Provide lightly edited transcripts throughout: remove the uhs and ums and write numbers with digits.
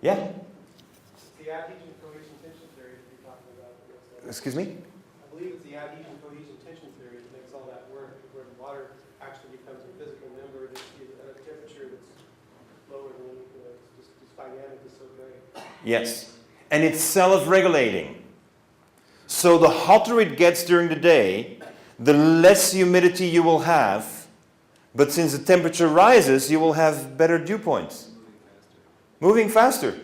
Yeah? It's the adhesion, cohesion, tension theory that you're talking about. Excuse me? I believe it's the adhesion, cohesion, tension theory that makes all that work, where the water actually becomes a physical member at a temperature that's lower than, it's just dynamic is so great. Yes. And it's self-regulating. So the hotter it gets during the day, the less humidity you will have. But since the temperature rises, you will have better dew points. Moving faster.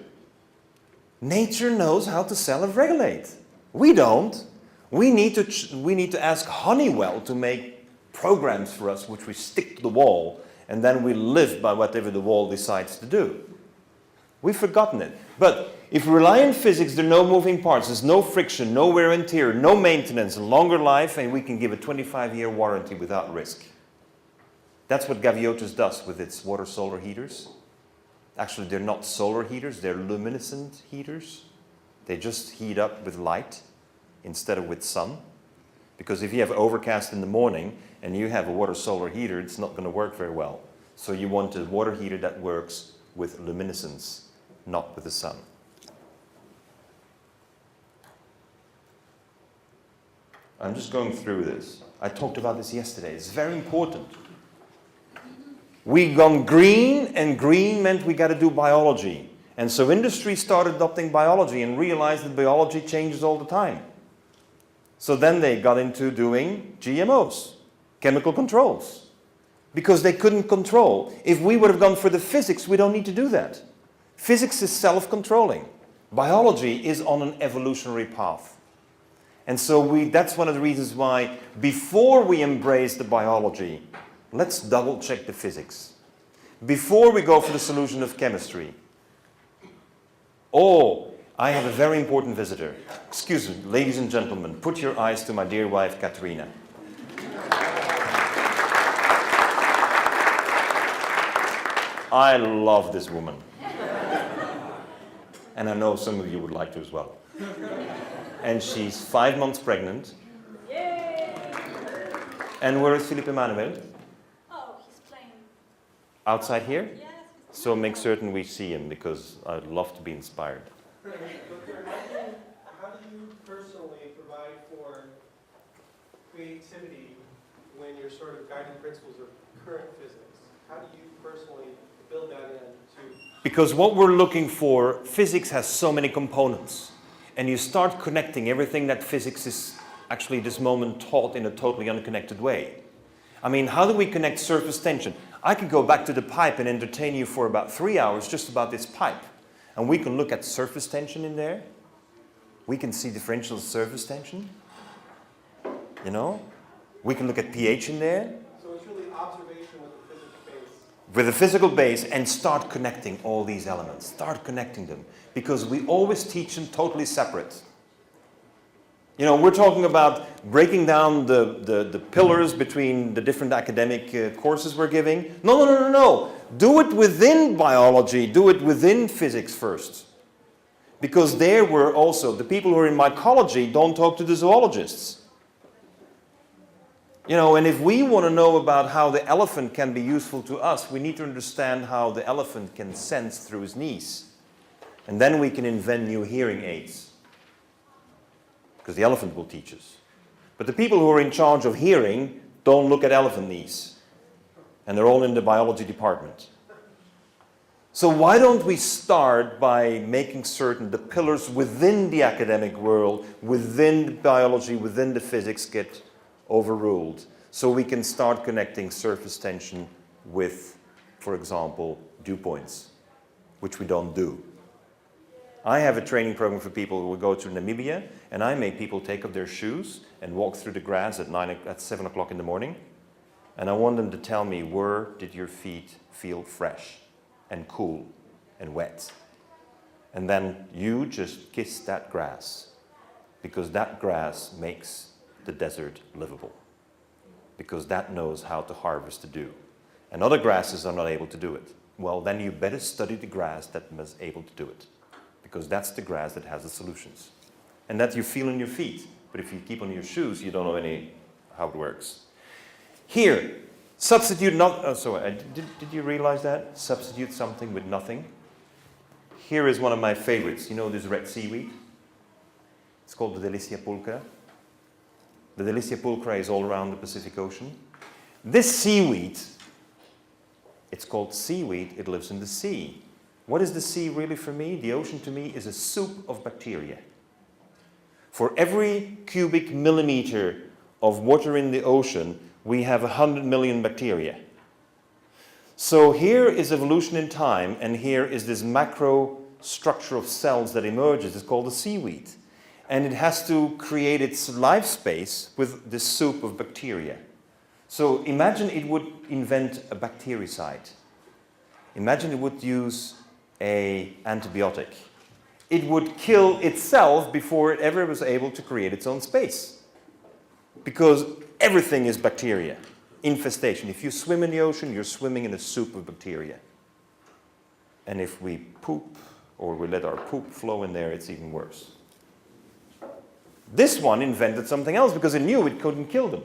Nature knows how to self-regulate. We don't. We need to ask Honeywell to make programs for us which we stick to the wall, and then we live by whatever the wall decides to do. We've forgotten it. But if we rely on physics, there are no moving parts, there's no friction, no wear and tear, no maintenance, longer life, and we can give a 25-year warranty without risk. That's what Gaviotis does with its water solar heaters. Actually, they're not solar heaters, they're luminescent heaters. They just heat up with light instead of with sun. Because if you have overcast in the morning and you have a water solar heater, it's not going to work very well. So you want a water heater that works with luminescence, not with the sun. I'm just going through this. I talked about this yesterday. It's very important. We gone green, and green meant we got to do biology. And so industry started adopting biology and realized that biology changes all the time. So then they got into doing GMOs, chemical controls, because they couldn't control. If we would have gone for the physics, we don't need to do that. Physics is self-controlling. Biology is on an evolutionary path. And so that's one of the reasons why, before we embrace the biology, let's double check the physics. Before we go for the solution of chemistry. Oh, I have a very important visitor. Excuse me, ladies and gentlemen, put your eyes to my dear wife, Katerina. I love this woman. And I know some of you would like to as well. And she's 5 months pregnant. Yay! And where is Philippe Emmanuel? Oh, he's playing. Outside here? Yes. So make certain we see him, because I'd love to be inspired. How do you personally provide for creativity when you're sort of guiding principles of current physics? How do you personally build that into? Because what we're looking for, physics has so many components. And you start connecting everything that physics is actually this moment taught in a totally unconnected way. I mean, how do we connect surface tension? I could go back to the pipe and entertain you for about 3 hours just about this pipe. And we can look at surface tension in there. We can see differential surface tension. You know? We can look at pH in there. So it's really observation with the physics base. With a physical base, and start connecting all these elements. Start connecting them. Because we always teach them totally separate. You know, we're talking about breaking down the pillars between the different academic courses we're giving. No. Do it within biology. Do it within physics first. Because there we're also, the people who are in mycology don't talk to the zoologists. You know, and if we want to know about how the elephant can be useful to us, we need to understand how the elephant can sense through his knees. And then we can invent new hearing aids. Because the elephant will teach us. But the people who are in charge of hearing don't look at elephant knees. And they're all in the biology department. So why don't we start by making certain the pillars within the academic world, within the biology, within the physics get overruled. So we can start connecting surface tension with, for example, dew points, which we don't do. I have a training program for people who will go to Namibia, and I make people take off their shoes and walk through the grass at 7 o'clock in the morning. And I want them to tell me, where did your feet feel fresh and cool and wet? And then you just kiss that grass, because that grass makes the desert livable. Because that knows how to harvest the dew. And other grasses are not able to do it. Well, then you better study the grass that is able to do it. Because that's the grass that has the solutions. And that you feel in your feet. But if you keep on your shoes, you don't know how it works. Here, substitute not... Oh, sorry, did you realize that? Substitute something with nothing. Here is one of my favorites. You know this red seaweed? It's called the Delicia pulchra. The Delicia pulchra is all around the Pacific Ocean. This seaweed, it's called seaweed, it lives in the sea. What is the sea really for me? The ocean to me is a soup of bacteria. For every cubic millimeter of water in the ocean, we have 100 million bacteria. So here is evolution in time, and here is this macro structure of cells that emerges. It's called the seaweed. And it has to create its life space with this soup of bacteria. So imagine it would invent a bactericide. Imagine it would use an antibiotic. It would kill itself before it ever was able to create its own space. Because everything is bacteria. Infestation. If you swim in the ocean, you're swimming in a soup of bacteria. And if we poop, or we let our poop flow in there, it's even worse. This one invented something else because it knew it couldn't kill them.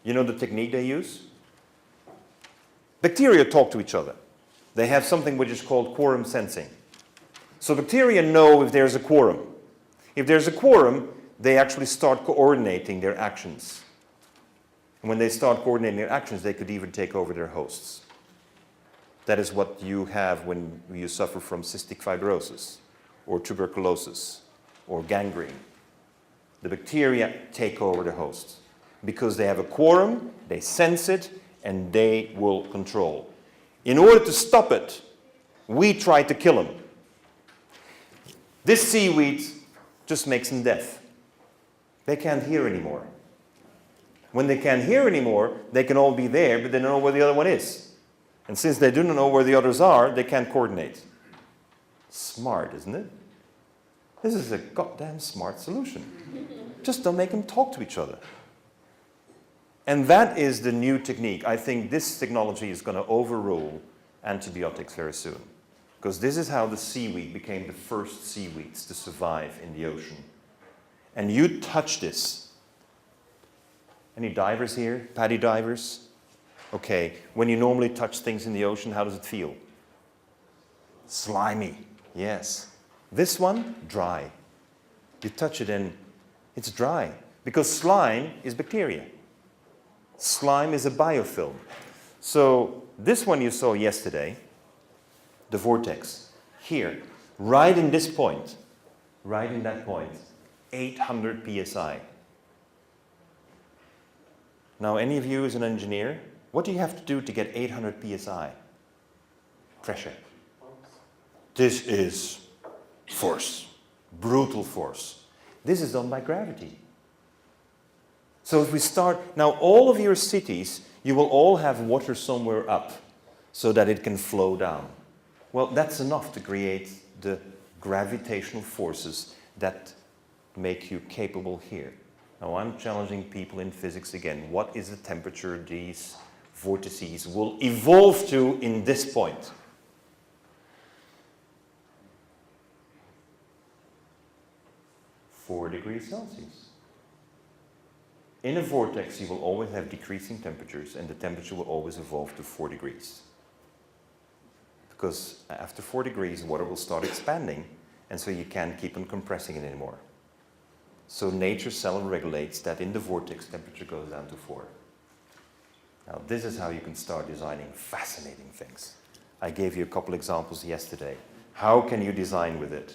You know the technique they use? Bacteria talk to each other. They have something which is called quorum sensing. So bacteria know if there's a quorum. If there's a quorum, they actually start coordinating their actions. And when they start coordinating their actions, they could even take over their hosts. That is what you have when you suffer from cystic fibrosis, or tuberculosis, or gangrene. The bacteria take over the host. Because they have a quorum, they sense it, and they will control. In order to stop it, we try to kill them. This seaweed just makes them deaf. They can't hear anymore. When they can't hear anymore, they can all be there, but they don't know where the other one is. And since they do not know where the others are, they can't coordinate. Smart, isn't it? This is a goddamn smart solution. Just don't make them talk to each other. And that is the new technique. I think this technology is going to overrule antibiotics very soon. Because this is how the seaweed became the first seaweeds to survive in the ocean. And you touch this. Any divers here? Paddy divers? Okay, when you normally touch things in the ocean, how does it feel? Slimy, yes. This one, dry. You touch it and it's dry. Because slime is bacteria. Slime is a biofilm. So this one you saw yesterday, the vortex, here, right in this point, right in that point, 800 psi. Now, any of you as an engineer, what do you have to do to get 800 psi? Pressure. This is force, brutal force. This is done by gravity. So if we start, now all of your cities, you will all have water somewhere up so that it can flow down. Well, that's enough to create the gravitational forces that make you capable here. Now I'm challenging people in physics again. What is the temperature these vortices will evolve to in this point? Four degrees Celsius. In a vortex, you will always have decreasing temperatures, and the temperature will always evolve to 4 degrees. Because after 4 degrees, water will start expanding, and so you can't keep on compressing it anymore. So nature self-regulates that in the vortex, temperature goes down to 4. Now, this is how you can start designing fascinating things. I gave you a couple examples yesterday. How can you design with it?